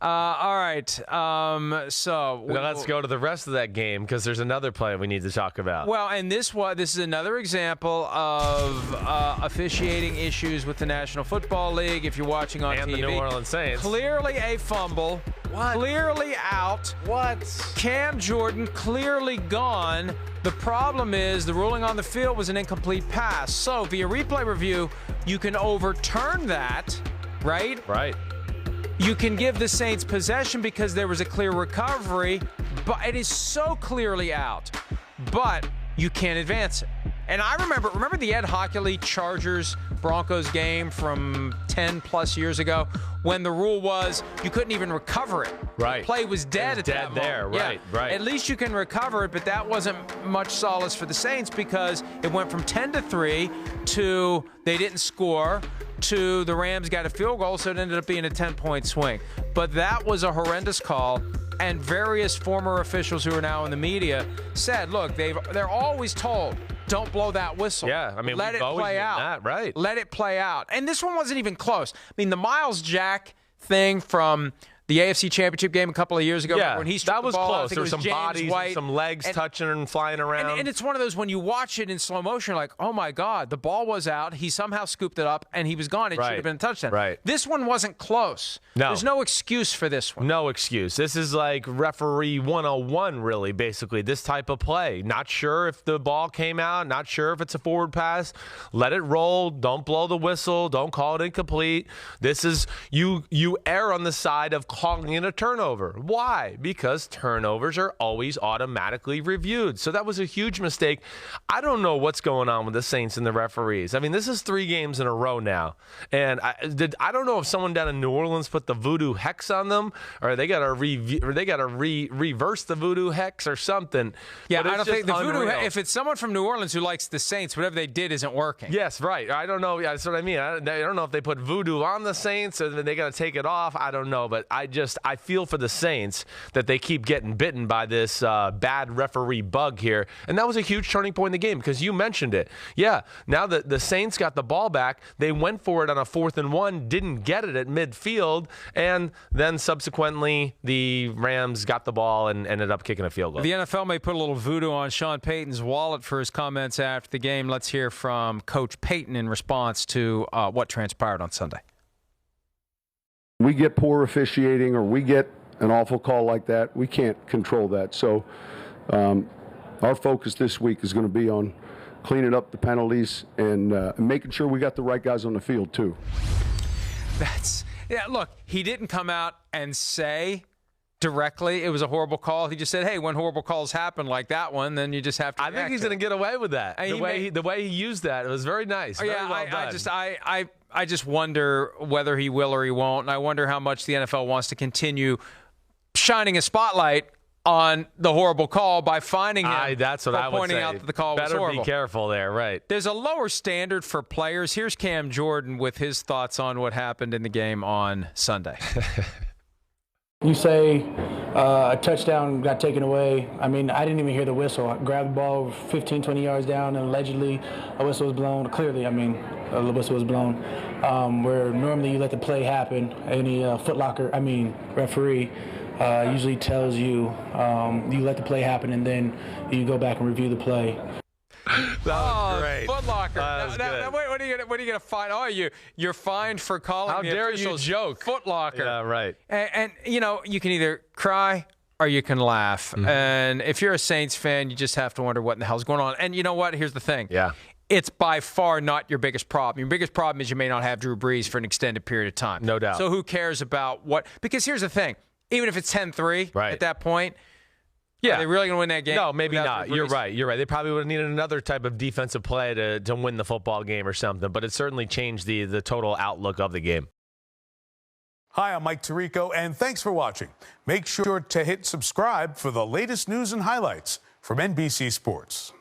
All right. So now let's go to the rest of that game because there's another play we need to talk about. Well, and this is another example of officiating issues with the National Football League. If you're watching on TV, and the New Orleans Saints, clearly a fumble, clearly out. What? Cam Jordan clearly gone. The problem is the ruling on the field was an incomplete pass. So via replay review, you can overturn that, right? Right. You can give the Saints possession because there was a clear recovery, but it is so clearly out. But you can't advance it. And I remember the Ed Hockley Chargers-Broncos game from 10-plus years ago when the rule was you couldn't even recover it. Right. The play was dead at that moment. there. Right, right. At least you can recover it, but that wasn't much solace for the Saints because it went from 10-3 to they didn't score to the Rams got a field goal, so it ended up being a 10-point swing. But that was a horrendous call. And various former officials who are now in the media said, look, they're always told, don't blow that whistle. Yeah, I mean, let it play out. That, right. Let it play out. And this one wasn't even close. I mean, the Miles Jack thing from the AFC Championship game a couple of years ago. Yeah, when he struck that was the ball close. out, There were some James bodies, White, some legs touching and flying around. And it's one of those when you watch it in slow motion, you're like, oh, my God, the ball was out. He somehow scooped it up, and he was gone. It should have been a touchdown. Right. This one wasn't close. No. There's no excuse for this one. No excuse. This is like referee 101, really, basically, this type of play. Not sure if the ball came out, not sure if it's a forward pass. Let it roll. Don't blow the whistle. Don't call it incomplete. This is you err on the side of calling it a turnover. Why? Because turnovers are always automatically reviewed. So that was a huge mistake. I don't know what's going on with the Saints and the referees. I mean, this is 3 games in a row now. And I don't know if someone down in New Orleans put the voodoo hex on them or they got to reverse the voodoo hex or something. Yeah, I don't think the voodoo if it's someone from New Orleans who likes the Saints, whatever they did isn't working. Yes, right. I don't know. Yeah, that's what I mean. I don't know if they put voodoo on the Saints or they got to take it off. I don't know. But I feel for the Saints that they keep getting bitten by this bad referee bug here. And that was a huge turning point in the game because you mentioned it. Yeah, now that the Saints got the ball back, they went for it on a 4th and 1, didn't get it at midfield, and then subsequently the Rams got the ball and ended up kicking a field goal. The NFL may put a little voodoo on Sean Payton's wallet for his comments after the game. Let's hear from Coach Payton in response to what transpired on Sunday. We get poor officiating or we get an awful call like that, we can't control that. So our focus this week is going to be on cleaning up the penalties and making sure we got the right guys on the field too. Look, he didn't come out and say directly it was a horrible call. He just said, hey, when horrible calls happen like that one, then you just have to I think he's going to get away with that. The way he used that, it was very nice. Oh, yeah, well done. I just wonder whether he will or he won't, and I wonder how much the NFL wants to continue shining a spotlight on the horrible call by finding him that's what I would pointing say. out that the call was horrible. Better be careful there, right. There's a lower standard for players. Here's Cam Jordan with his thoughts on what happened in the game on Sunday. You say a touchdown got taken away. I mean, I didn't even hear the whistle. I grabbed the ball 15, 20 yards down, and allegedly a whistle was blown. Clearly, I mean, the whistle was blown. Where normally you let the play happen. Any referee usually tells you you let the play happen, and then you go back and review the play. That was great. Foot Locker. Wait, what are you going to find? Oh, you're fined for calling How the dare officials you joke. Foot Locker. Yeah, right. And you can either cry or you can laugh. Mm-hmm. And if you're a Saints fan, you just have to wonder what in the hell's going on. And you know what? Here's the thing. Yeah. It's by far not your biggest problem. Your biggest problem is you may not have Drew Brees for an extended period of time. No doubt. So who cares about what? Because here's the thing. Even if it's 10-3 at that point, are they really going to win that game? No, maybe not. You're right. They probably would have needed another type of defensive play to win the football game or something, but it certainly changed the total outlook of the game. Hi, I'm Mike Tirico, and thanks for watching. Make sure to hit subscribe for the latest news and highlights from NBC Sports.